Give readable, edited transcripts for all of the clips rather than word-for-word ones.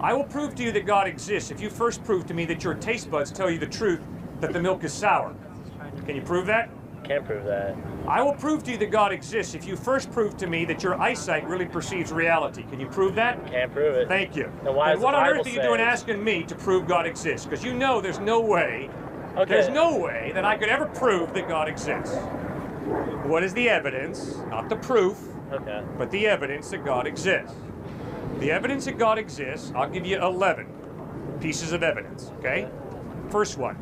I will prove to you that God exists if you first prove to me that your taste buds tell you the truth that the milk is sour. Can you prove that? Can't prove that. I will prove to you that God exists if you first prove to me that your eyesight really perceives reality. Can you prove that? Can't prove it. Thank you. Then why and what on Bible earth are you doing asking me to prove God exists? Because you know there's no way, that I could ever prove that God exists. What is the evidence, not the proof, but the evidence that God exists? The evidence that God exists, I'll give you 11 pieces of evidence, okay? First one,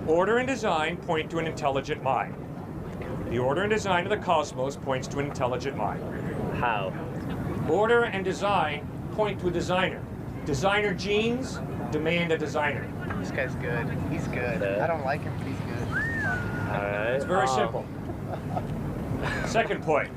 order and design point to an intelligent mind. The order and design of the cosmos points to an intelligent mind. How? Order and design point to a designer. Designer genes demand a designer. This guy's good. He's good. I don't like him, but he's good. All right. It's very simple. Second point.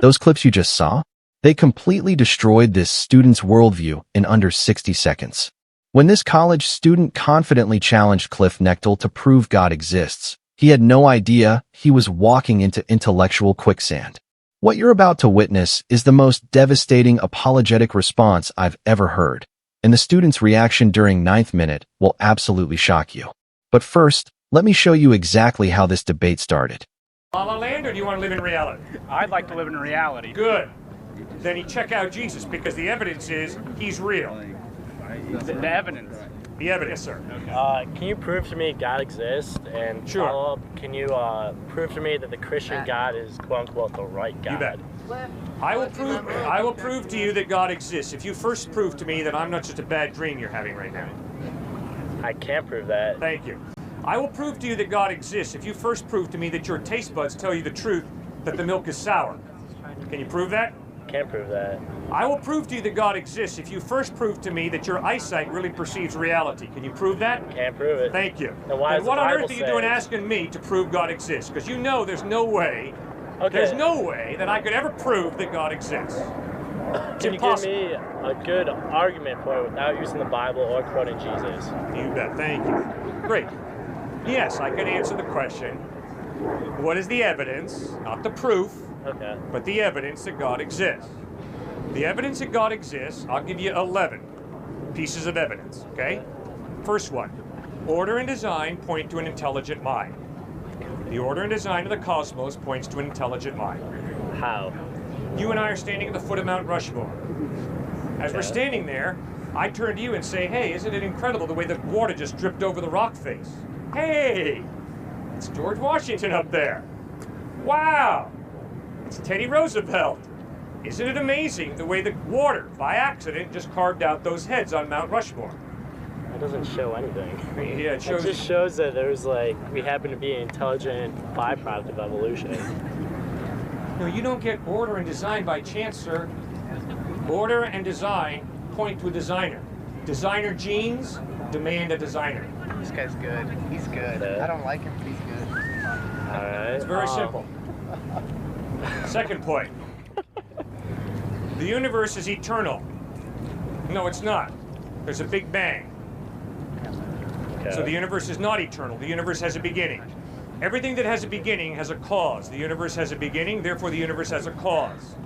Those clips you just saw? They completely destroyed this student's worldview in under 60 seconds. When this college student confidently challenged Cliffe Knechtle to prove God exists, he had no idea he was walking into intellectual quicksand. What you're about to witness is the most devastating apologetic response I've ever heard, and the student's reaction during 9th minute will absolutely shock you. But first, let me show you exactly how this debate started. La La Land, or do you want to live in reality? I'd like to live in reality. Good. Then you check out Jesus, because the evidence is he's real. The evidence. The evidence, sir. Can you prove to me God exists? And Sure. follow up, can you prove to me that the Christian God is quote-unquote the right God? You bet. I will prove to you that God exists if you first prove to me that I'm not just a bad dream you're having right now. I can't prove that. Thank you. I will prove to you that God exists if you first prove to me that your taste buds tell you the truth that the milk is sour. Can you prove that? Can't prove that. I will prove to you that God exists if you first prove to me that your eyesight really perceives reality. Can you prove that? Can't prove it. Thank you. Then why and what on earth are you doing say? asking me to prove God exists? Because you know there's no way, that I could ever prove that God exists. Can you give me a good argument for it without using the Bible or quoting Jesus? You bet. Thank you. Great. Yes, I can answer the question. What is the evidence, not the proof, but the evidence that God exists? The evidence that God exists, I'll give you 11 pieces of evidence, okay? First one, order and design point to an intelligent mind. The order and design of the cosmos points to an intelligent mind. How? You and I are standing at the foot of Mount Rushmore. As we're standing there, I turn to you and say, hey, isn't it incredible the way the water just dripped over the rock face? Hey, it's George Washington up there. Wow, it's Teddy Roosevelt. Isn't it amazing the way the water, by accident, just carved out those heads on Mount Rushmore? That doesn't show anything. Yeah, it shows. It just shows that there's we happen to be an intelligent byproduct of evolution. No, you don't get order and design by chance, sir. Order and design point to a designer. Designer genes demand a designer. This guy's good. He's good. I don't like him, but he's good. All right. It's very simple. Second point. The universe is eternal. No, it's not. There's a Big Bang. So the universe is not eternal. The universe has a beginning. Everything that has a beginning has a cause. The universe has a beginning, therefore the universe has a cause.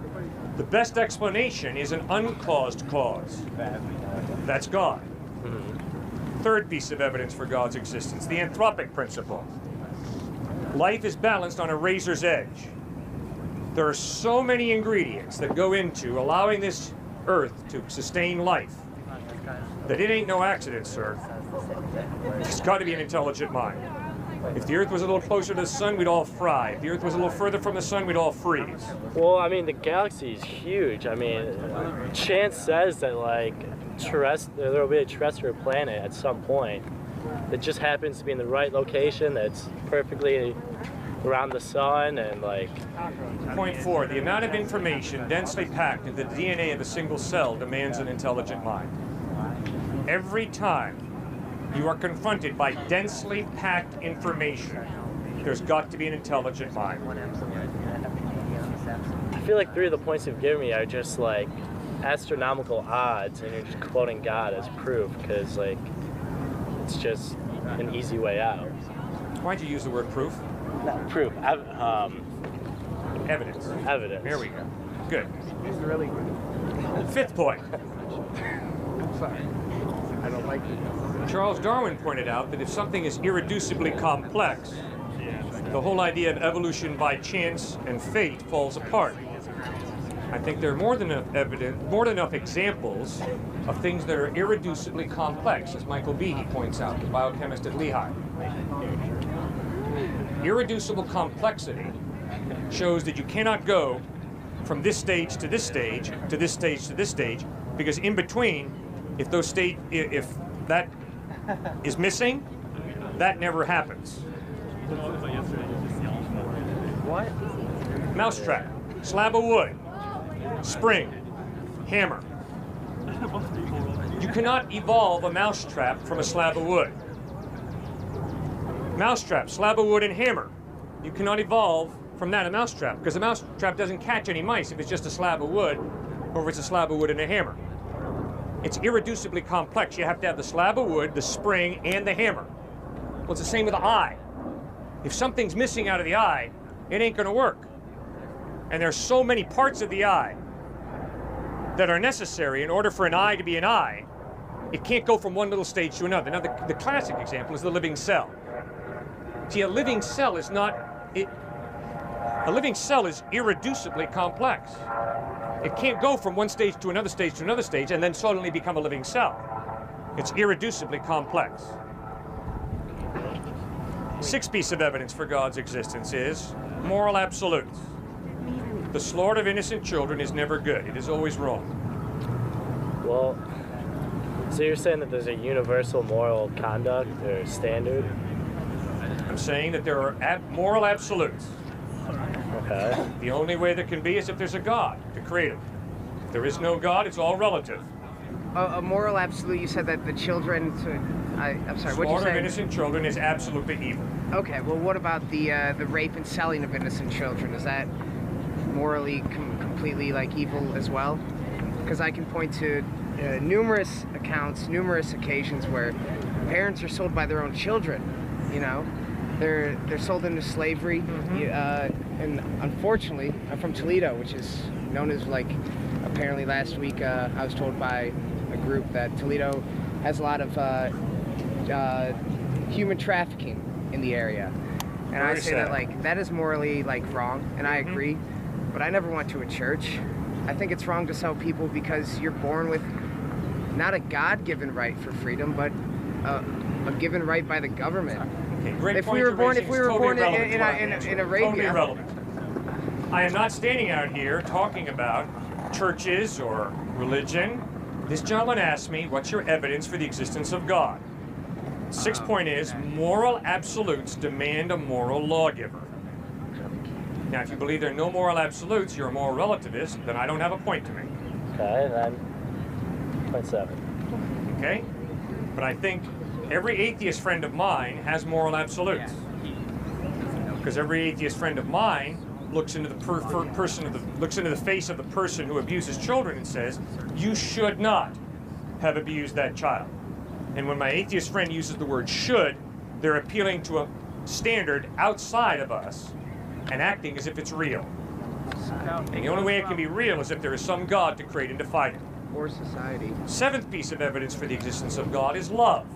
The best explanation is an uncaused cause. That's God. Third piece of evidence for God's existence, the anthropic principle. Life is balanced on a razor's edge. There are so many ingredients that go into allowing this earth to sustain life that it ain't no accident, sir. It's got to be an intelligent mind. If the earth was a little closer to the sun, we'd all fry. If the earth was a little further from the sun, we'd all freeze. Well, I mean, the galaxy is huge. I mean, chance says that there will be a terrestrial planet at some point that just happens to be in the right location, that's perfectly around the sun, and Point 4, the amount of information densely packed into the DNA of a single cell demands an intelligent mind. Every time you are confronted by densely packed information, there's got to be an intelligent mind. I feel like 3 of the points you've given me are just astronomical odds, and you're just quoting God as proof, because it's just an easy way out. Why'd you use the word proof? Proof. Evidence. Evidence. There we go. Good. He's really good. Fifth point. I don't like it. Charles Darwin pointed out that if something is irreducibly complex, the whole idea of evolution by chance and fate falls apart. I think there are more than enough examples of things that are irreducibly complex, as Michael Behe points out, the biochemist at Lehigh. Irreducible complexity shows that you cannot go from this stage to this stage to this stage to this stage, because in between, if that is missing, that never happens. What? Mousetrap, slab of wood, spring, hammer. You cannot evolve a mousetrap from a slab of wood. Mousetrap, slab of wood, and hammer. You cannot evolve from that a mousetrap, because a mousetrap doesn't catch any mice if it's just a slab of wood or if it's a slab of wood and a hammer. It's irreducibly complex. You have to have the slab of wood, the spring, and the hammer. Well, it's the same with the eye. If something's missing out of the eye, it ain't going to work. And there's so many parts of the eye that are necessary in order for an eye to be an eye. It can't go from one little stage to another. Now, the classic example is the living cell. See, a living cell is a living cell is irreducibly complex. It can't go from one stage to another stage to another stage and then suddenly become a living cell. It's irreducibly complex. Sixth piece of evidence for God's existence is moral absolutes. The slaughter of innocent children is never good. It is always wrong. Well, so you're saying that there's a universal moral conduct or standard? I'm saying that there are moral absolutes. Okay. The only way there can be is if there's a God to create them. If there is no God, it's all relative. A moral absolute, you said that the children, I'm sorry, what did you Slaughter of say? innocent children is absolutely evil. Okay, well what about the rape and selling of innocent children? Is that morally completely like evil as well? Because I can point to numerous accounts, numerous occasions where parents are sold by their own children, you know? They're sold into slavery, and unfortunately, I'm from Toledo, which is known as, like, apparently last week I was told by a group that Toledo has a lot of human trafficking in the area. And I say that, like, that is morally, like, wrong, and I agree, but I never went to a church. I think it's wrong to sell people because you're born with not a God-given right for freedom, but a given right by the government. Okay, great If point we were you're born, raising. if we were It's born totally in irrelevant to Arabia, Totally irrelevant. I am not standing out here talking about churches or religion. This gentleman asked me, what's your evidence for the existence of God? Sixth point is, moral absolutes demand a moral lawgiver. Now, if you believe there are no moral absolutes, you're a moral relativist, then I don't have a point to make. Okay, and then point 7. Okay? But I think every atheist friend of mine has moral absolutes. Because every atheist friend of mine looks into the face of the person who abuses children and says, you should not have abused that child. And when my atheist friend uses the word should, they're appealing to a standard outside of us and acting as if it's real. And the only way it can be real is if there is some God to create and to fight it. or society. Seventh piece of evidence for the existence of God is love.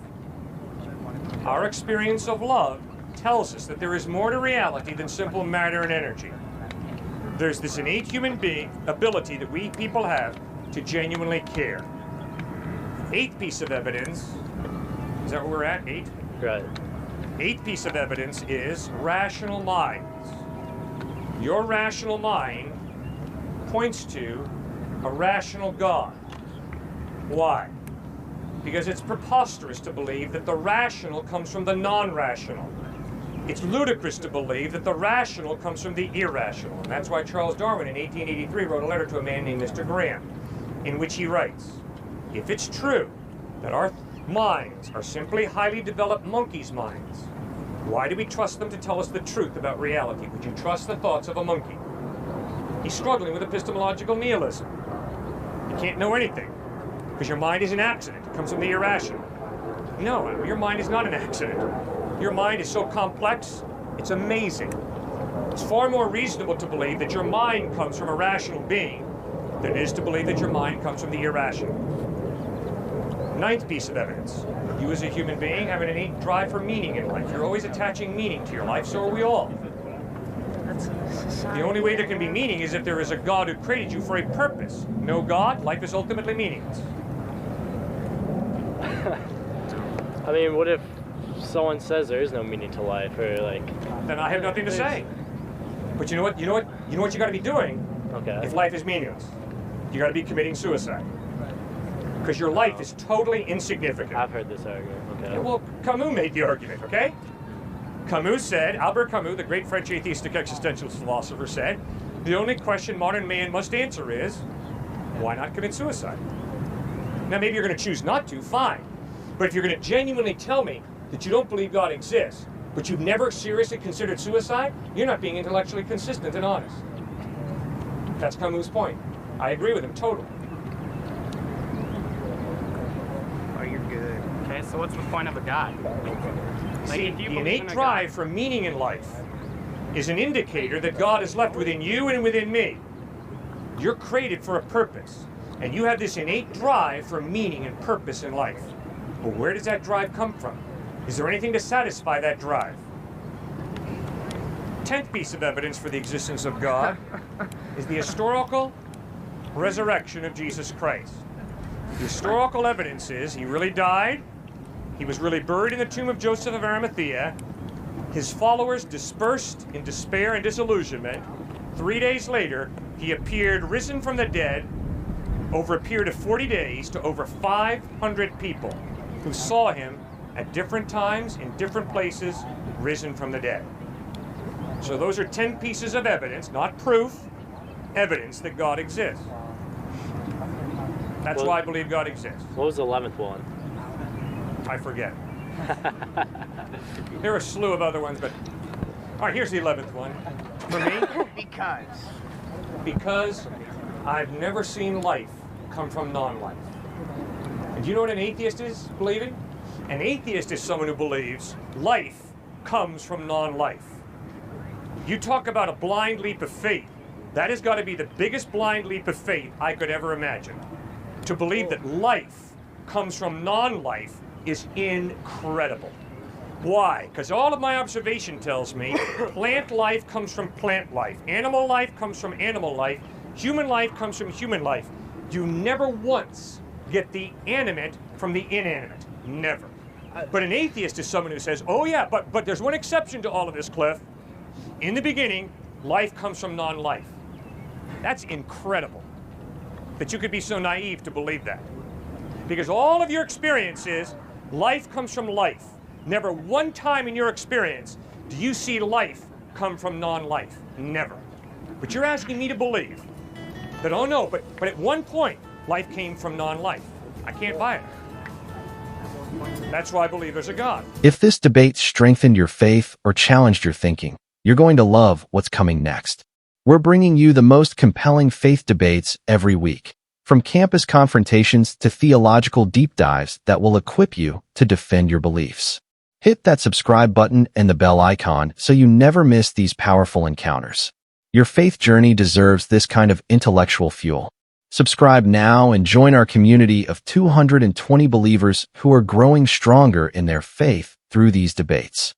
Our experience of love tells us that there is more to reality than simple matter and energy. There's this innate human being ability that we people have to genuinely care. Eighth piece of evidence, is that where we're at? 8? Right. Eighth piece of evidence is rational minds. Your rational mind points to a rational God. Why? Because it's preposterous to believe that the rational comes from the non-rational. It's ludicrous to believe that the rational comes from the irrational. And that's why Charles Darwin in 1883 wrote a letter to a man named Mr. Graham, in which he writes, if it's true that our minds are simply highly developed monkeys' minds, why do we trust them to tell us the truth about reality? Would you trust the thoughts of a monkey? He's struggling with epistemological nihilism. You can't know anything, because your mind is an accident. It comes from the irrational. No, your mind is not an accident. Your mind is so complex, it's amazing. It's far more reasonable to believe that your mind comes from a rational being than it is to believe that your mind comes from the irrational. Ninth piece of evidence. You as a human being have an innate drive for meaning in life. You're always attaching meaning to your life, so are we all. The only way there can be meaning is if there is a God who created you for a purpose. No God, life is ultimately meaningless. I mean, what if someone says there is no meaning to life, or like? Then I have nothing to say. But you know what? You got to be doing. Okay. If life is meaningless, you got to be committing suicide. Because your life is totally insignificant. I've heard this argument. Okay. Yeah, well, Camus made the argument, okay? Camus said, Albert Camus, the great French atheistic existentialist philosopher, said, the only question modern man must answer is, why not commit suicide? Now, maybe you're going to choose not to, fine. But if you're going to genuinely tell me that you don't believe God exists, but you've never seriously considered suicide, you're not being intellectually consistent and honest. That's Camus' point. I agree with him totally. Oh, you're good. Okay, so what's the point of a God? See, if you the believe innate in a drive God- for meaning in life is an indicator that God is left within you and within me. You're created for a purpose, and you have this innate drive for meaning and purpose in life. But where does that drive come from? Is there anything to satisfy that drive? 10th piece of evidence for the existence of God is the historical resurrection of Jesus Christ. The historical evidence is he really died, he was really buried in the tomb of Joseph of Arimathea, his followers dispersed in despair and disillusionment. 3 days later, he appeared risen from the dead over a period of 40 days to over 500 people who saw him at different times, in different places, risen from the dead. So those are 10 pieces of evidence, not proof, evidence that God exists. That's why I believe God exists. What was the 11th one? I forget. There are a slew of other ones, but... All right, here's the 11th one. For me, because I've never seen life come from non-life. And do you know what an atheist is believing? An atheist is someone who believes life comes from non-life. You talk about a blind leap of faith. That has got to be the biggest blind leap of faith I could ever imagine. To believe that life comes from non-life is incredible. Why? Because all of my observation tells me plant life comes from plant life. Animal life comes from animal life. Human life comes from human life. You never once get the animate from the inanimate. Never. But an atheist is someone who says, oh yeah, but there's one exception to all of this, Cliff. In the beginning, life comes from non-life. That's incredible that you could be so naive to believe that. Because all of your experience is life comes from life. Never one time in your experience do you see life come from non-life. Never. But you're asking me to believe that, oh no, but at one point, life came from non-life. I can't buy it. That's why I believe there's a God. If this debate strengthened your faith or challenged your thinking, you're going to love what's coming next. We're bringing you the most compelling faith debates every week, from campus confrontations to theological deep dives that will equip you to defend your beliefs. Hit that subscribe button and the bell icon so you never miss these powerful encounters. Your faith journey deserves this kind of intellectual fuel. Subscribe now and join our community of 220 believers who are growing stronger in their faith through these debates.